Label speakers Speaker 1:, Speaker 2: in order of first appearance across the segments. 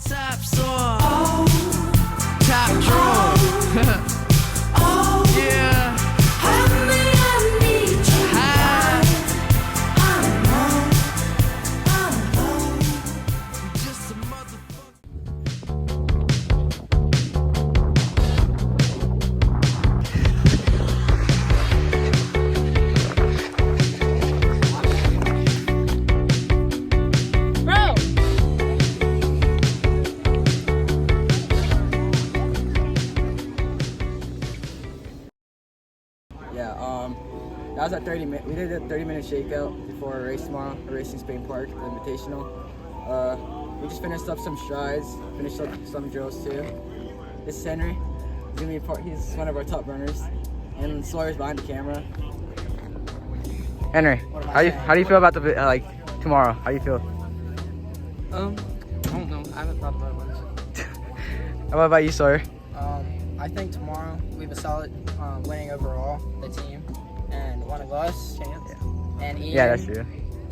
Speaker 1: top song. Top drawer. Yeah. Just a motherfucker.
Speaker 2: Yeah, that was our 30-minute. We did a 30-minute shakeout before our race tomorrow. We're racing Spain Park, the invitational. We just finished up some strides, finished up some drills too. This is Henry. He's gonna be he's one of our top runners, and Sawyer's behind the camera. Henry, how do you feel about the tomorrow? How do you feel?
Speaker 3: I don't know. I haven't thought about it much.
Speaker 2: How about you, Sawyer?
Speaker 3: I think tomorrow we have a solid winning overall, the team, and one of us, and Ian,
Speaker 2: Yeah, that's true.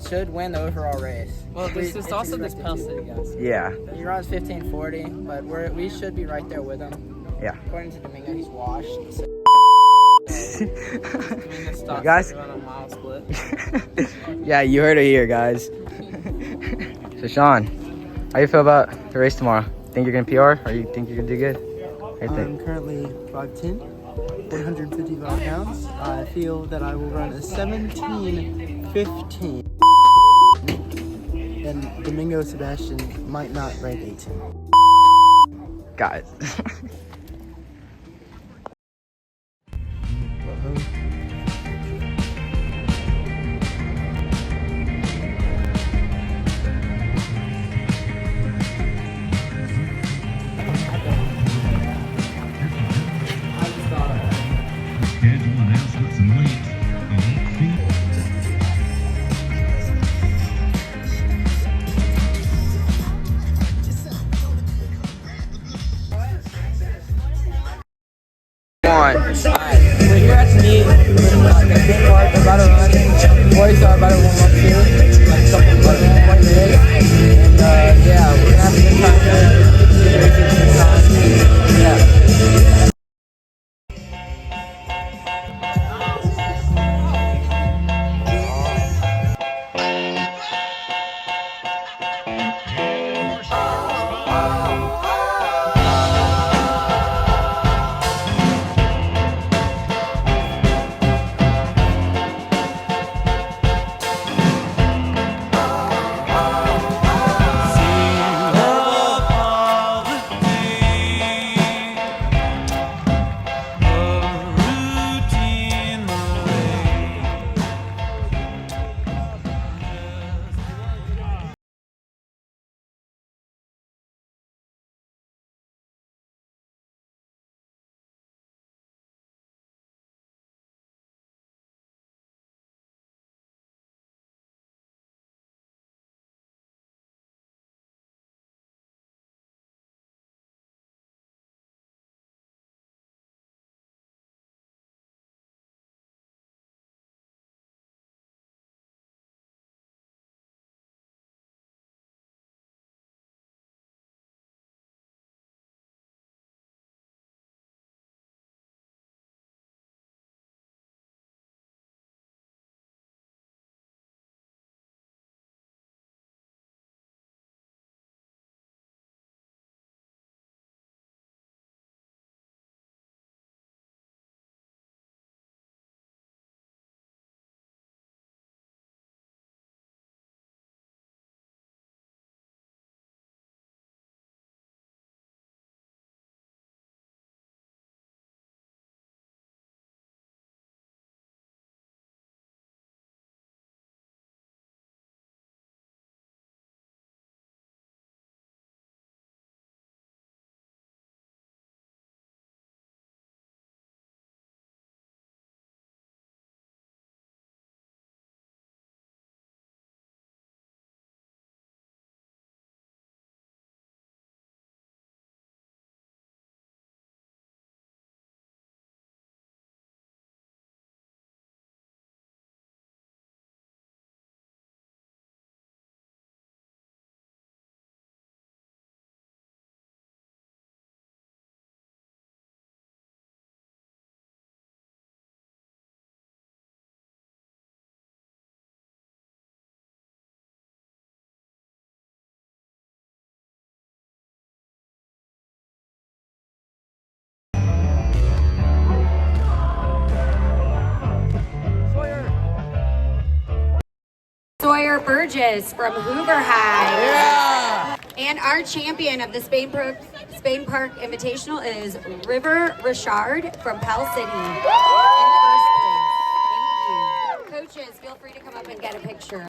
Speaker 3: should win the overall race.
Speaker 4: Well, this is also this Pell City, guys.
Speaker 2: Yeah.
Speaker 3: He runs 15:40, but we should be right there with him.
Speaker 2: Yeah.
Speaker 3: According to Domingo, he's washed. So.
Speaker 2: Guys.
Speaker 4: On a mile split.
Speaker 2: Yeah, you heard it here, guys. So, Sean, how you feel about the race tomorrow? Think you're gonna PR, or you think you're gonna do good?
Speaker 5: I'm currently 5'10", 155 pounds. I feel that I will run a 17:15. And Domingo Sebastian might not rank 18.
Speaker 2: Guys.
Speaker 6: Schedule announcements and links in each feed.
Speaker 2: Congrats, me.
Speaker 7: Skylar Burgess from Hoover High.
Speaker 2: Yeah.
Speaker 7: And our champion of the Spain Park Invitational is River Richard from Pell City. In first place. Thank you. Coaches, feel free to come up and get a picture.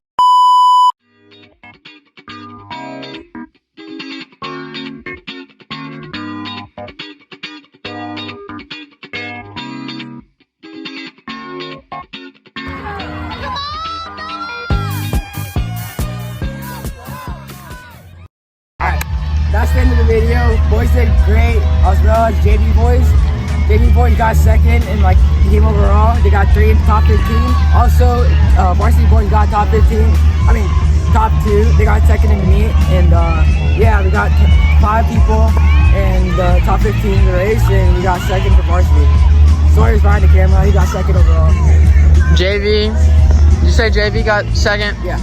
Speaker 2: That's the end of the video. Boys did great, as well as JV boys. JV boys got second in like team overall. They got 3 in top 15. Also, varsity boys got top 15. I mean, top 2. They got second in the meet. And yeah, we got 5 people in the top 15 in the race, and we got second for varsity. Sawyer's behind the camera. He got second overall.
Speaker 3: JV. Did you say JV got second?
Speaker 2: Yeah.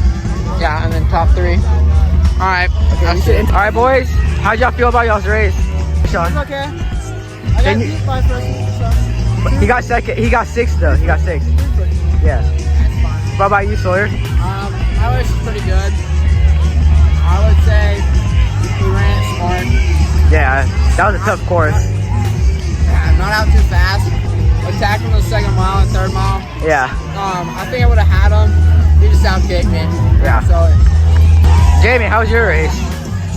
Speaker 3: Yeah, and then top 3. All right.
Speaker 2: Okay, all right, boys. How'd y'all feel about y'all's race? Sean?
Speaker 5: It's okay. I got beat by first.
Speaker 2: He got second. He got 6th though. He got 6th. Yeah. What about you, Sawyer?
Speaker 3: My race was pretty good. I would say we ran it smart.
Speaker 2: Yeah, that was a tough course.
Speaker 3: Yeah, not out too fast. Attacking the second mile and third mile.
Speaker 2: Yeah.
Speaker 3: I think I would have had him. He just outkicked me.
Speaker 2: Yeah.
Speaker 3: So
Speaker 2: Jamie, how was your race?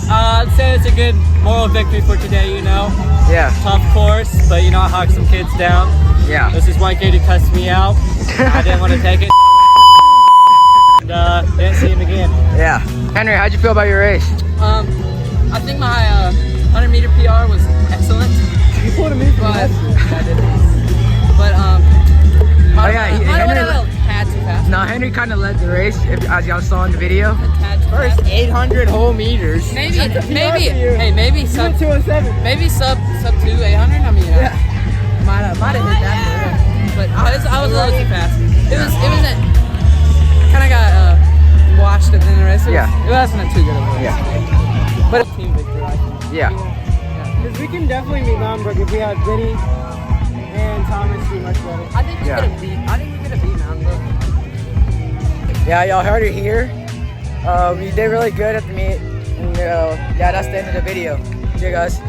Speaker 4: I'd say it's a good moral victory for today, you know.
Speaker 2: Yeah.
Speaker 4: Tough course, but you know, I hocked some kids down.
Speaker 2: Yeah.
Speaker 4: This is one kid who cussed me out. I didn't want to take it. And didn't see him again.
Speaker 2: Yeah. Henry, how'd you feel about your race?
Speaker 3: I think my 100 meter PR was excellent.
Speaker 5: You pulled a me from
Speaker 3: But,
Speaker 5: last year.
Speaker 3: but
Speaker 2: Oh yeah,
Speaker 3: I went a little tad too fast.
Speaker 2: No, Henry kind of led the race, as y'all saw in the video.
Speaker 3: First
Speaker 5: 800 whole meters.
Speaker 3: maybe,
Speaker 5: That's a PR
Speaker 3: maybe,
Speaker 5: for you.
Speaker 3: hey, maybe
Speaker 5: You
Speaker 3: sub,
Speaker 5: went 207.
Speaker 3: maybe sub 2 800. I mean, might have hit that, but I was a little too fast. It wasn't. Kind of got washed at the end of the race. It wasn't too good of a race.
Speaker 2: Yeah.
Speaker 3: But a team victory. I think.
Speaker 2: Yeah.
Speaker 5: Because we can definitely meet Mountainbrook if we had Vinny and Thomas do much better.
Speaker 3: I think we
Speaker 2: Yeah.
Speaker 3: could have beat. I think we could have beat Mountainbrook.
Speaker 2: Yeah, y'all heard it here. We did really good at the meet. And, yeah, that's the end of the video. See you guys.